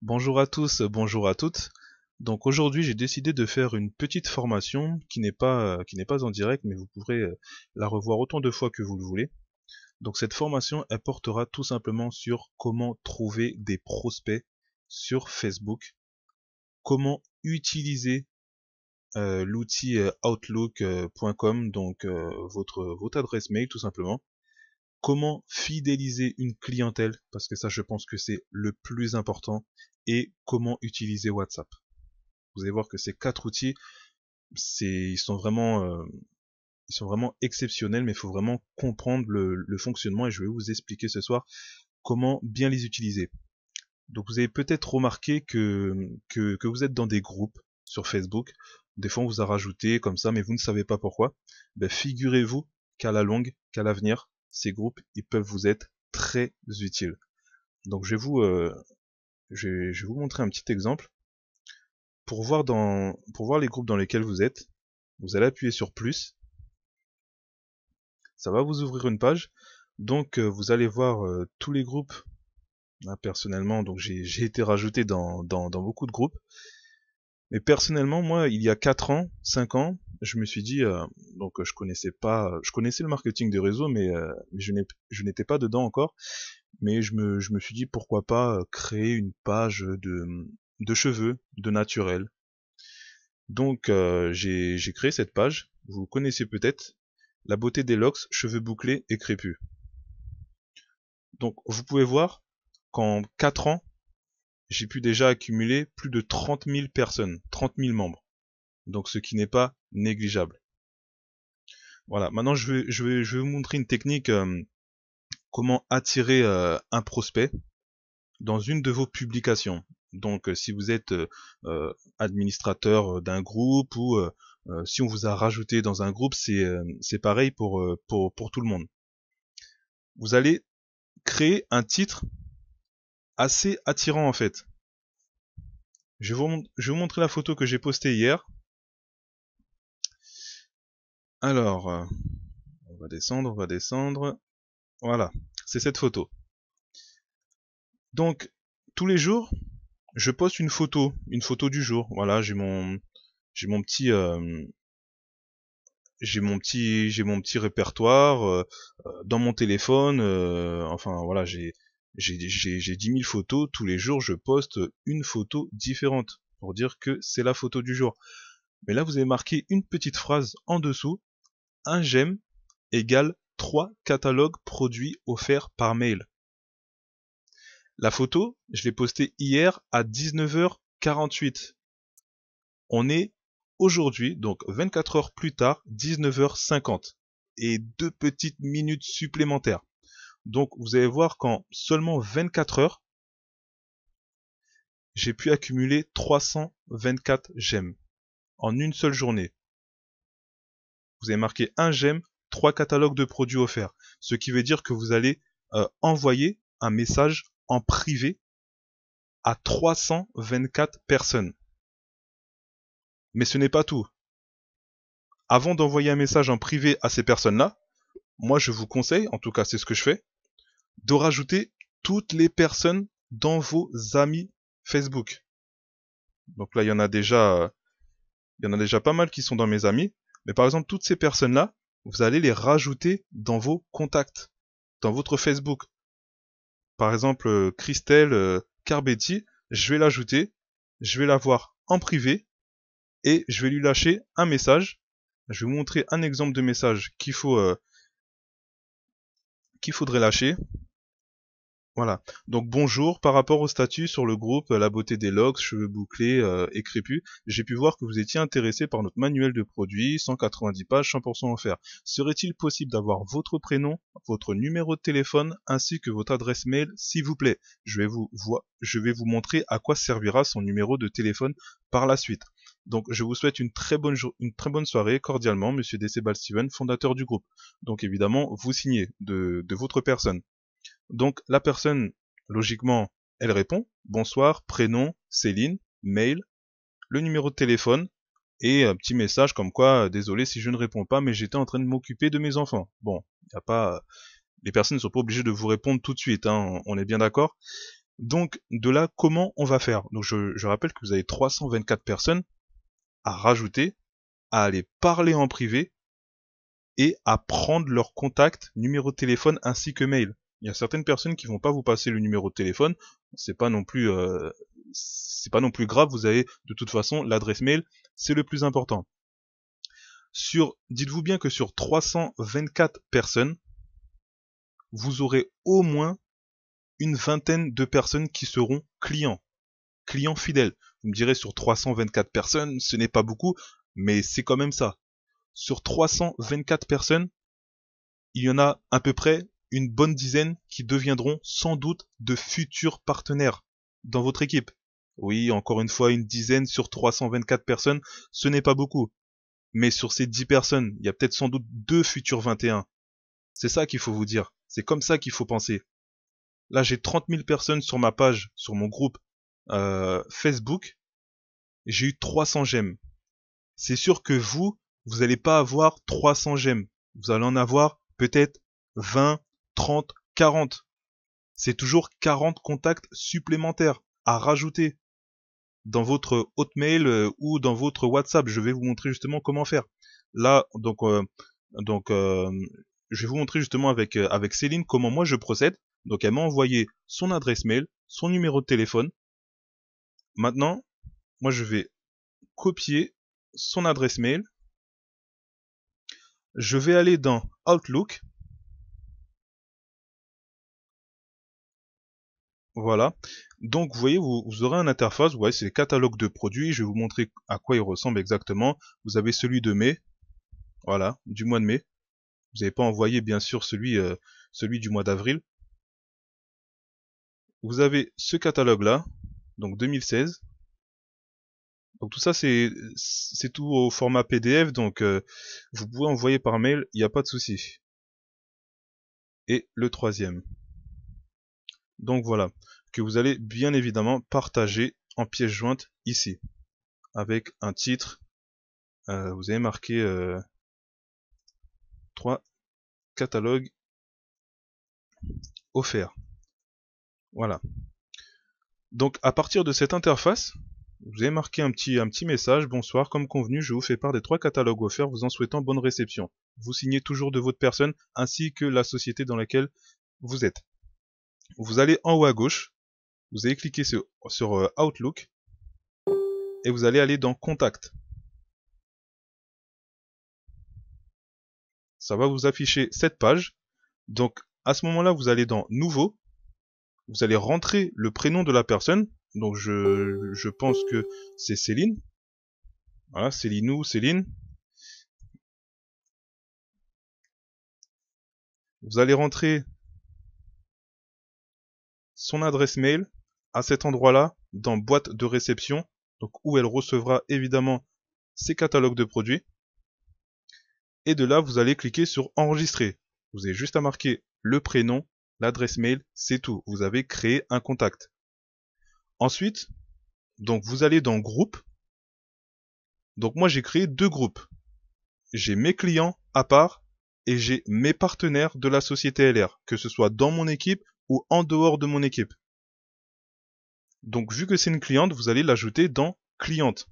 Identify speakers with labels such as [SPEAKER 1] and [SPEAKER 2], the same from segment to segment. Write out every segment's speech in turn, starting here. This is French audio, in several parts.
[SPEAKER 1] Bonjour à tous, bonjour à toutes. Donc aujourd'hui, j'ai décidé de faire une petite formation qui n'est pas en direct, mais vous pourrez la revoir autant de fois que vous le voulez. Donc cette formation, elle portera tout simplement sur comment trouver des prospects sur Facebook, comment utiliser l'outil outlook.com, donc votre adresse mail tout simplement, comment fidéliser une clientèle, parce que ça je pense que c'est le plus important, et comment utiliser WhatsApp. Vous allez voir que ces quatre outils, ils sont vraiment exceptionnels, mais il faut vraiment comprendre le fonctionnement et je vais vous expliquer ce soir comment bien les utiliser. Donc vous avez peut-être remarqué que vous êtes dans des groupes sur Facebook. Des fois on vous a rajouté comme ça, mais vous ne savez pas pourquoi. Ben, figurez-vous qu'à la longue, qu'à l'avenir, ces groupes, ils peuvent vous être très utiles. Donc je vais vous montrer un petit exemple. Pour voir les groupes dans lesquels vous êtes, vous allez appuyer sur plus. Ça va vous ouvrir une page. Donc vous allez voir tous les groupes. Là, personnellement, donc j'ai été rajouté dans beaucoup de groupes. Mais personnellement, moi, il y a 4 ans, 5 ans, je me suis dit, donc je connaissais le marketing de réseau, mais je n'étais pas dedans encore. Mais je me suis dit pourquoi pas créer une page de cheveux, de naturel. Donc j'ai créé cette page. Vous connaissez peut-être la beauté des locks, cheveux bouclés et crépus. Donc vous pouvez voir qu'en 4 ans, j'ai pu déjà accumuler plus de 30 000 personnes, 30 000 membres. Donc ce qui n'est pas négligeable. Voilà, maintenant je vais vous montrer une technique, comment attirer un prospect dans une de vos publications. Donc si vous êtes administrateur d'un groupe ou si on vous a rajouté dans un groupe, c'est pareil pour tout le monde. Vous allez créer un titre assez attirant en fait. Je vais vous montrer la photo que j'ai postée hier. Alors, on va descendre, on va descendre. Voilà, c'est cette photo. Donc, tous les jours, je poste une photo du jour. Voilà, j'ai mon petit, j'ai mon petit répertoire dans mon téléphone. Enfin, voilà, j'ai 10 000 photos. Tous les jours, je poste une photo différente pour dire que c'est la photo du jour. Mais là, vous avez marqué une petite phrase en dessous. Un j'aime égale 3 catalogues produits offerts par mail. La photo, je l'ai postée hier à 19h48. On est aujourd'hui, donc 24 heures plus tard, 19h50. Et 2 petites minutes supplémentaires. Donc vous allez voir qu'en seulement 24 heures, j'ai pu accumuler 324 j'aime. En une seule journée. Vous avez marqué un j'aime, 3 catalogues de produits offerts. Ce qui veut dire que vous allez envoyer un message en privé à 324 personnes. Mais ce n'est pas tout. Avant d'envoyer un message en privé à ces personnes-là, moi je vous conseille, en tout cas c'est ce que je fais, de rajouter toutes les personnes dans vos amis Facebook. Donc là il y en a déjà pas mal qui sont dans mes amis, mais par exemple toutes ces personnes-là, vous allez les rajouter dans vos contacts, dans votre Facebook. Par exemple Christelle Carbetti, je vais l'ajouter, je vais la voir en privé et je vais lui lâcher un message. Je vais vous montrer un exemple de message qu'il faudrait lâcher. Voilà. Donc bonjour, par rapport au statut sur le groupe La beauté des locks, cheveux bouclés et crépus, j'ai pu voir que vous étiez intéressé par notre manuel de produits, 190 pages, 100% offert. Serait-il possible d'avoir votre prénom, votre numéro de téléphone ainsi que votre adresse mail, s'il vous plaît? Je vais vous montrer à quoi servira son numéro de téléphone par la suite. Donc je vous souhaite une très bonne soirée, cordialement, Monsieur Decebal Steven, fondateur du groupe. Donc évidemment, vous signez de votre personne. Donc la personne, logiquement, elle répond, bonsoir, prénom, Céline, mail, le numéro de téléphone, et un petit message comme quoi, désolé si je ne réponds pas, mais j'étais en train de m'occuper de mes enfants. Bon, y a pas, les personnes ne sont pas obligées de vous répondre tout de suite, hein, on est bien d'accord. Donc de là, comment on va faire? Donc je rappelle que vous avez 324 personnes à rajouter, à aller parler en privé et à prendre leur contact, numéro de téléphone ainsi que mail. Il y a certaines personnes qui vont pas vous passer le numéro de téléphone, c'est pas non plus grave, vous avez de toute façon l'adresse mail, c'est le plus important. Dites-vous bien que sur 324 personnes, vous aurez au moins une vingtaine de personnes qui seront clients fidèles. Vous me direz sur 324 personnes, ce n'est pas beaucoup, mais c'est quand même ça. Sur 324 personnes, il y en a à peu près une bonne dizaine qui deviendront sans doute de futurs partenaires dans votre équipe. Oui, encore une fois, une dizaine sur 324 personnes, ce n'est pas beaucoup. Mais sur ces 10 personnes, il y a peut-être sans doute 2 futurs 21. C'est ça qu'il faut vous dire. C'est comme ça qu'il faut penser. Là, j'ai 30 000 personnes sur ma page, sur mon groupe Facebook. J'ai eu 300 j'aime. C'est sûr que vous n'allez pas avoir 300 j'aime. Vous allez en avoir peut-être 20, 30, 40. C'est toujours 40 contacts supplémentaires à rajouter dans votre Hotmail ou dans votre WhatsApp. Je vais vous montrer justement comment faire. Là, je vais vous montrer justement avec Céline comment moi je procède. Donc elle m'a envoyé son adresse mail, son numéro de téléphone. Maintenant, moi je vais copier son adresse mail. Je vais aller dans Outlook. Voilà. Donc vous voyez, vous aurez un interface. Vous voyez, c'est le catalogue de produits. Je vais vous montrer à quoi il ressemble exactement. Vous avez celui de mai. Voilà, du mois de mai. Vous n'avez pas envoyé bien sûr celui du mois d'avril. Vous avez ce catalogue-là, donc 2016. Donc tout ça c'est tout au format PDF, donc vous pouvez envoyer par mail, il n'y a pas de souci. Et le troisième. Donc voilà, que vous allez bien évidemment partager en pièce jointe ici, avec un titre. Vous avez marqué 3 catalogues offerts. Voilà. Donc à partir de cette interface, vous avez marqué un petit message. Bonsoir, comme convenu, je vous fais part des 3 catalogues offerts, vous en souhaitant bonne réception. Vous signez toujours de votre personne ainsi que la société dans laquelle vous êtes. Vous allez en haut à gauche, vous allez cliquer sur Outlook et vous allez aller dans Contact. Ça va vous afficher cette page. Donc à ce moment-là, vous allez dans Nouveau. Vous allez rentrer le prénom de la personne. Donc je pense que c'est Céline. Voilà, Célinou, Céline. Vous allez rentrer son adresse mail à cet endroit-là, dans boîte de réception, donc où elle recevra évidemment ses catalogues de produits. Et de là, vous allez cliquer sur enregistrer. Vous avez juste à marquer le prénom, l'adresse mail, c'est tout. Vous avez créé un contact. Ensuite, donc vous allez dans groupe. Donc moi j'ai créé 2 groupes. J'ai mes clients à part et j'ai mes partenaires de la société LR, que ce soit dans mon équipe ou en dehors de mon équipe. Donc vu que c'est une cliente, vous allez l'ajouter dans cliente.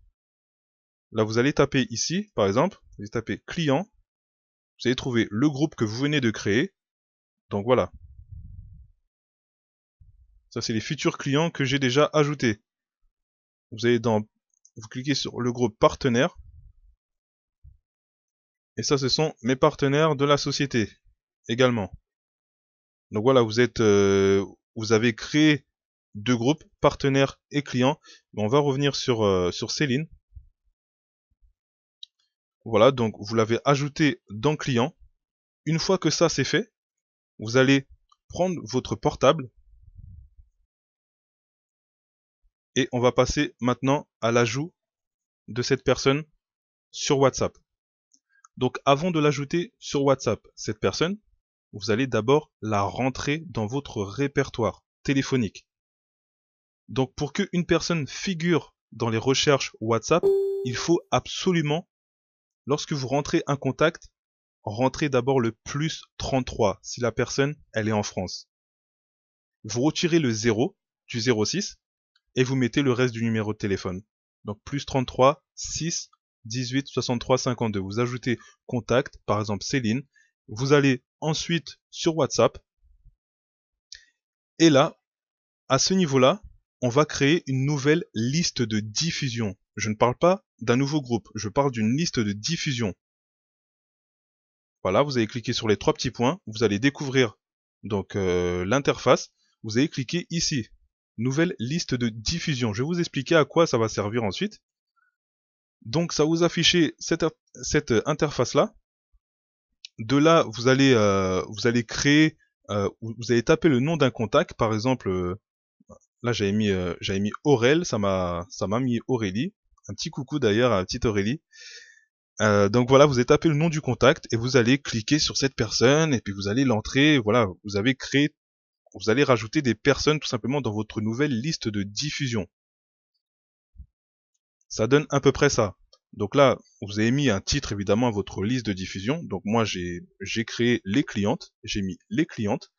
[SPEAKER 1] Là vous allez taper ici, par exemple, vous allez taper client, vous allez trouver le groupe que vous venez de créer. Donc voilà. Ça c'est les futurs clients que j'ai déjà ajoutés. Vous cliquez sur le groupe partenaire. Et ça ce sont mes partenaires de la société également. Donc voilà, vous avez créé 2 groupes, partenaires et clients. On va revenir sur Céline. Voilà, donc vous l'avez ajouté dans client. Une fois que ça c'est fait, vous allez prendre votre portable et on va passer maintenant à l'ajout de cette personne sur WhatsApp. Donc avant de l'ajouter sur WhatsApp, cette personne, vous allez d'abord la rentrer dans votre répertoire téléphonique. Donc pour qu'une personne figure dans les recherches WhatsApp, il faut absolument, lorsque vous rentrez un contact, rentrez d'abord le +33 si la personne elle est en France. Vous retirez le 0, du 06 et vous mettez le reste du numéro de téléphone. Donc plus 33 6 18 63 52. Vous ajoutez contact, par exemple Céline. Vous allez ensuite sur WhatsApp. Et là, à ce niveau-là, on va créer une nouvelle liste de diffusion. Je ne parle pas d'un nouveau groupe, je parle d'une liste de diffusion. Voilà, vous allez cliquer sur les trois petits points, vous allez découvrir donc l'interface. Vous allez cliquer ici, nouvelle liste de diffusion. Je vais vous expliquer à quoi ça va servir ensuite. Donc ça vous afficher cette interface-là. De là, vous allez créer, vous allez taper le nom d'un contact, par exemple. Là, j'avais mis Aurel, ça m'a mis Aurélie. Un petit coucou d'ailleurs à la petite Aurélie. Donc voilà, vous allez taper le nom du contact et vous allez cliquer sur cette personne et puis vous allez l'entrer. Voilà, vous allez rajouter des personnes tout simplement dans votre nouvelle liste de diffusion. Ça donne à peu près ça. Donc là, vous avez mis un titre évidemment à votre liste de diffusion. Donc moi, j'ai créé les clientes, j'ai mis les clientes.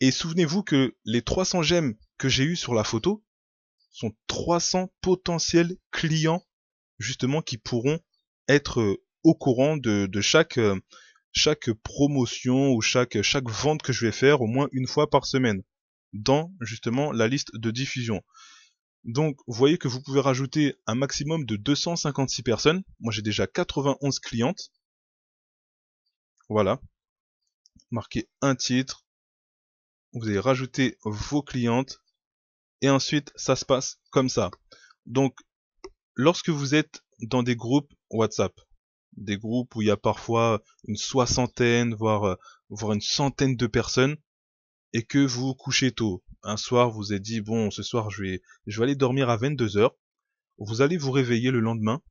[SPEAKER 1] Et souvenez-vous que les 300 j'aime que j'ai eu sur la photo sont 300 potentiels clients justement qui pourront être au courant de chaque promotion ou chaque vente que je vais faire au moins une fois par semaine dans justement la liste de diffusion. Donc vous voyez que vous pouvez rajouter un maximum de 256 personnes. Moi j'ai déjà 91 clientes. Voilà. Marquez un titre. Vous allez rajouter vos clientes. Et ensuite ça se passe comme ça. Donc lorsque vous êtes dans des groupes WhatsApp, des groupes où il y a parfois une soixantaine, voire une centaine de personnes, et que vous vous couchez tôt. Un soir, vous vous êtes dit, bon, ce soir, je vais aller dormir à 22 heures. Vous allez vous réveiller le lendemain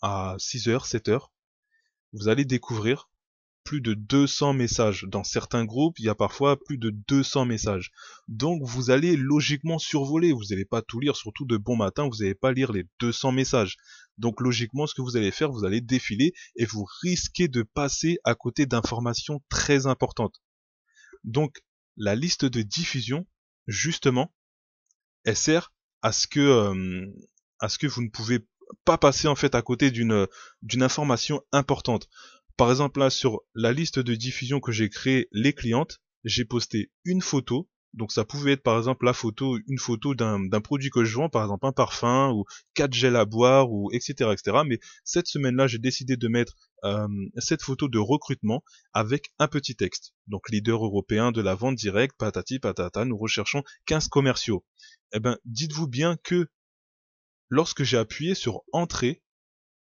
[SPEAKER 1] à 6 heures, 7 heures. Vous allez découvrir plus de 200 messages. Dans certains groupes, il y a parfois plus de 200 messages. Donc, vous allez logiquement survoler. Vous n'allez pas tout lire, surtout de bon matin, vous n'allez pas lire les 200 messages. Donc, logiquement, ce que vous allez faire, vous allez défiler et vous risquez de passer à côté d'informations très importantes. Donc, la liste de diffusion, justement, elle sert à ce que vous ne pouvez pas passer en fait à côté d'une information importante. Par exemple là sur la liste de diffusion que j'ai créée, les clientes, j'ai posté une photo. Donc ça pouvait être par exemple une photo d'un produit que je vends, par exemple un parfum ou 4 gels à boire ou etc etc. Mais cette semaine-là j'ai décidé de mettre cette photo de recrutement avec un petit texte. Donc leader européen de la vente directe, patati patata, nous recherchons 15 commerciaux. Eh ben dites-vous bien que lorsque j'ai appuyé sur entrée,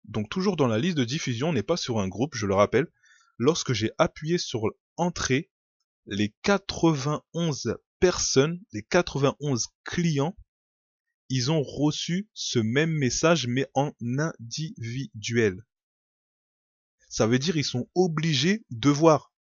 [SPEAKER 1] donc toujours dans la liste de diffusion, on n'est pas sur un groupe, je le rappelle, lorsque j'ai appuyé sur entrée, les 91 personnes, les 91 clients, ils ont reçu ce même message mais en individuel. Ça veut dire ils sont obligés de voir.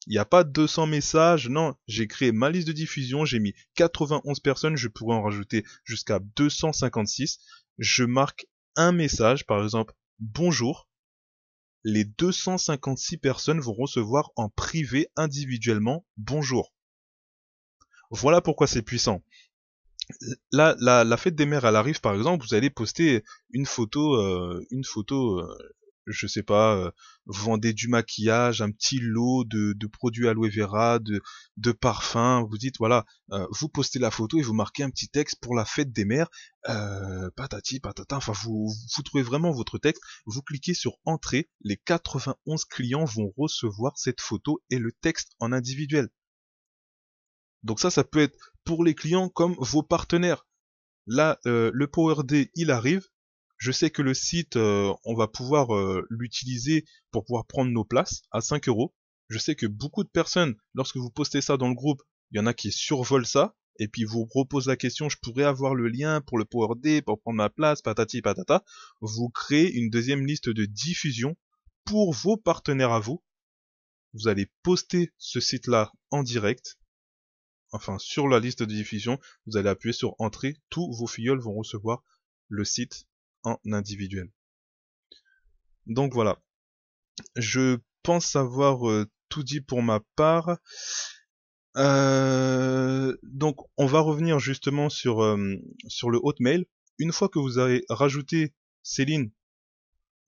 [SPEAKER 1] Il n'y a pas 200 messages, non, j'ai créé ma liste de diffusion, j'ai mis 91 personnes, je pourrais en rajouter jusqu'à 256. Je marque un message, par exemple, bonjour. Les 256 personnes vont recevoir en privé individuellement bonjour. Voilà pourquoi c'est puissant. Là, la fête des mères, elle arrive par exemple, vous allez poster une photo, je sais pas, vous vendez du maquillage, un petit lot de produits aloe vera, de parfums, vous dites voilà, vous postez la photo et vous marquez un petit texte pour la fête des mères, patati patata, enfin vous trouvez vraiment votre texte, vous cliquez sur entrée, les 91 clients vont recevoir cette photo et le texte en individuel. Donc ça peut être pour les clients comme vos partenaires. Là, le PowerD, il arrive. Je sais que le site, on va pouvoir l'utiliser pour pouvoir prendre nos places à 5 euros. Je sais que beaucoup de personnes, lorsque vous postez ça dans le groupe, il y en a qui survolent ça, et puis vous reposent la question, je pourrais avoir le lien pour le PowerD, pour prendre ma place, patati patata. Vous créez une deuxième liste de diffusion pour vos partenaires à vous. Vous allez poster ce site-là en direct, enfin sur la liste de diffusion, vous allez appuyer sur entrée, tous vos filleuls vont recevoir le site en individuel. Donc voilà, je pense avoir tout dit pour ma part. Donc on va revenir justement sur le Hotmail. Une fois que vous avez rajouté Céline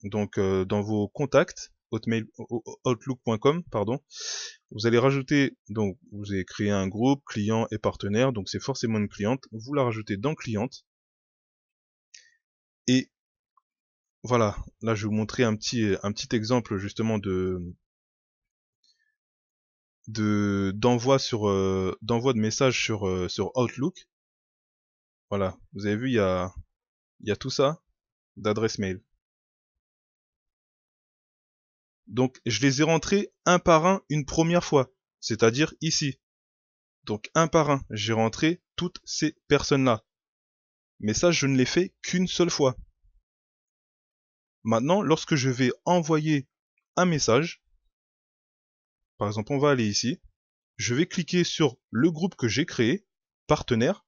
[SPEAKER 1] donc dans vos contacts outlook.com pardon, vous allez rajouter, donc vous avez créé un groupe client et partenaire, donc c'est forcément une cliente, vous la rajoutez dans cliente et voilà, là je vais vous montrer un petit exemple justement d'envoi de messages sur Outlook. Voilà, vous avez vu, il y a tout ça d'adresse mail. Donc je les ai rentrés un par un une première fois, c'est-à-dire ici. Donc un par un, j'ai rentré toutes ces personnes-là. Mais ça, je ne l'ai fait qu'une seule fois. Maintenant, lorsque je vais envoyer un message, par exemple, on va aller ici, je vais cliquer sur le groupe que j'ai créé, partenaire,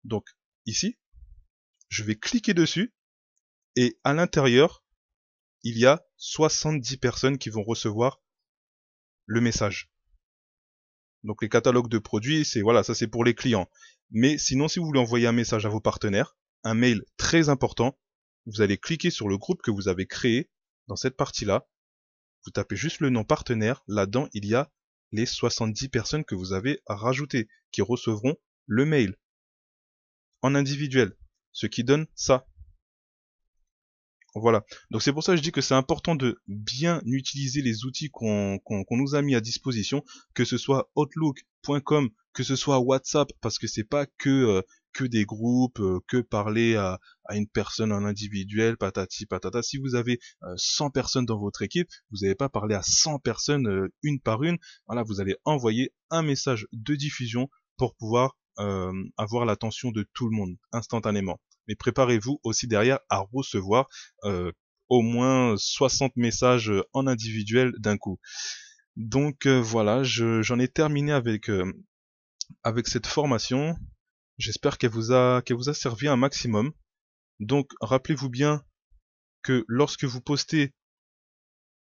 [SPEAKER 1] donc ici, je vais cliquer dessus, et à l'intérieur, il y a 70 personnes qui vont recevoir le message. Donc les catalogues de produits, c'est voilà, ça c'est pour les clients. Mais sinon, si vous voulez envoyer un message à vos partenaires, un mail très important, vous allez cliquer sur le groupe que vous avez créé dans cette partie-là. Vous tapez juste le nom partenaire. Là-dedans, il y a les 70 personnes que vous avez rajoutées qui recevront le mail en individuel. Ce qui donne ça. Voilà. Donc c'est pour ça que je dis que c'est important de bien utiliser les outils qu'on nous a mis à disposition, que ce soit Outlook.com, que ce soit WhatsApp, parce que c'est pas que des groupes, que parler à une personne en individuel, patati patata. Si vous avez 100 personnes dans votre équipe, vous n'allez pas parler à 100 personnes une par une. Voilà, vous allez envoyer un message de diffusion pour pouvoir avoir l'attention de tout le monde instantanément. Mais préparez-vous aussi derrière à recevoir euh, au moins 60 messages en individuel d'un coup. Donc voilà, j'en ai terminé avec cette formation. J'espère qu'elle vous a servi un maximum. Donc rappelez-vous bien que lorsque vous postez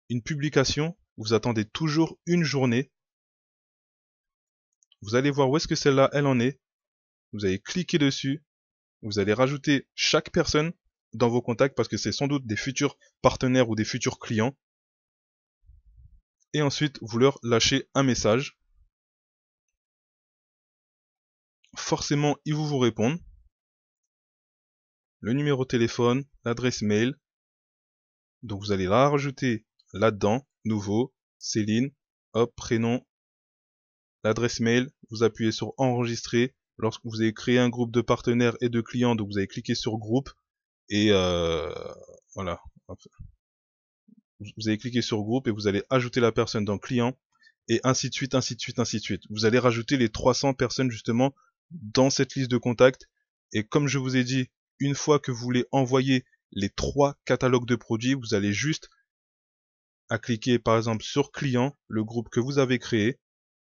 [SPEAKER 1] une publication, vous attendez toujours une journée. Vous allez voir où est-ce que celle-là, elle en est. Vous allez cliquer dessus. Vous allez rajouter chaque personne dans vos contacts parce que c'est sans doute des futurs partenaires ou des futurs clients. Et ensuite, vous leur lâchez un message. Forcément, ils vous répondent. Le numéro de téléphone, l'adresse mail. Donc vous allez la rajouter là-dedans. Nouveau, Céline, hop, prénom, l'adresse mail. Vous appuyez sur enregistrer. Lorsque vous avez créé un groupe de partenaires et de clients, donc vous allez cliquer sur groupe. Et voilà. Vous allez cliquer sur groupe et vous allez ajouter la personne dans client. Et ainsi de suite, ainsi de suite, ainsi de suite. Vous allez rajouter les 300 personnes justement dans cette liste de contacts. Et comme je vous ai dit, une fois que vous voulez envoyer les 3 catalogues de produits, vous allez juste à cliquer par exemple sur client, le groupe que vous avez créé,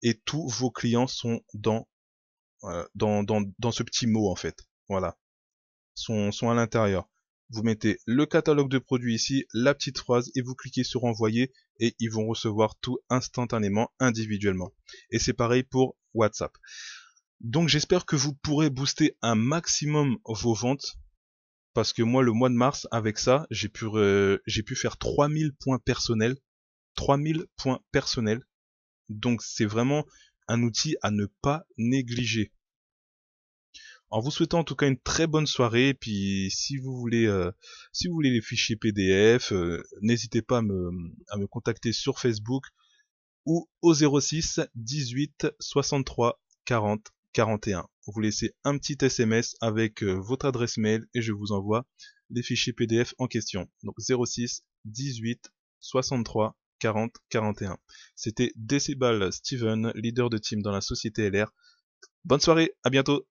[SPEAKER 1] et tous vos clients sont dans ce petit mot en fait. Voilà, sont à l'intérieur. Vous mettez le catalogue de produits ici, la petite phrase, et vous cliquez sur envoyer, et ils vont recevoir tout instantanément, individuellement. Et c'est pareil pour WhatsApp. Donc j'espère que vous pourrez booster un maximum vos ventes, parce que moi le mois de mars, avec ça, j'ai pu faire 3000 points personnels. 3000 points personnels. Donc c'est vraiment un outil à ne pas négliger. En vous souhaitant en tout cas une très bonne soirée, et puis si vous voulez les fichiers PDF, n'hésitez pas à me contacter sur Facebook ou au 06 18 63 40 41. Vous laissez un petit SMS avec votre adresse mail et je vous envoie les fichiers PDF en question. Donc 06 18 63 40 41. C'était Decibel Steven, leader de team dans la société LR. Bonne soirée, à bientôt.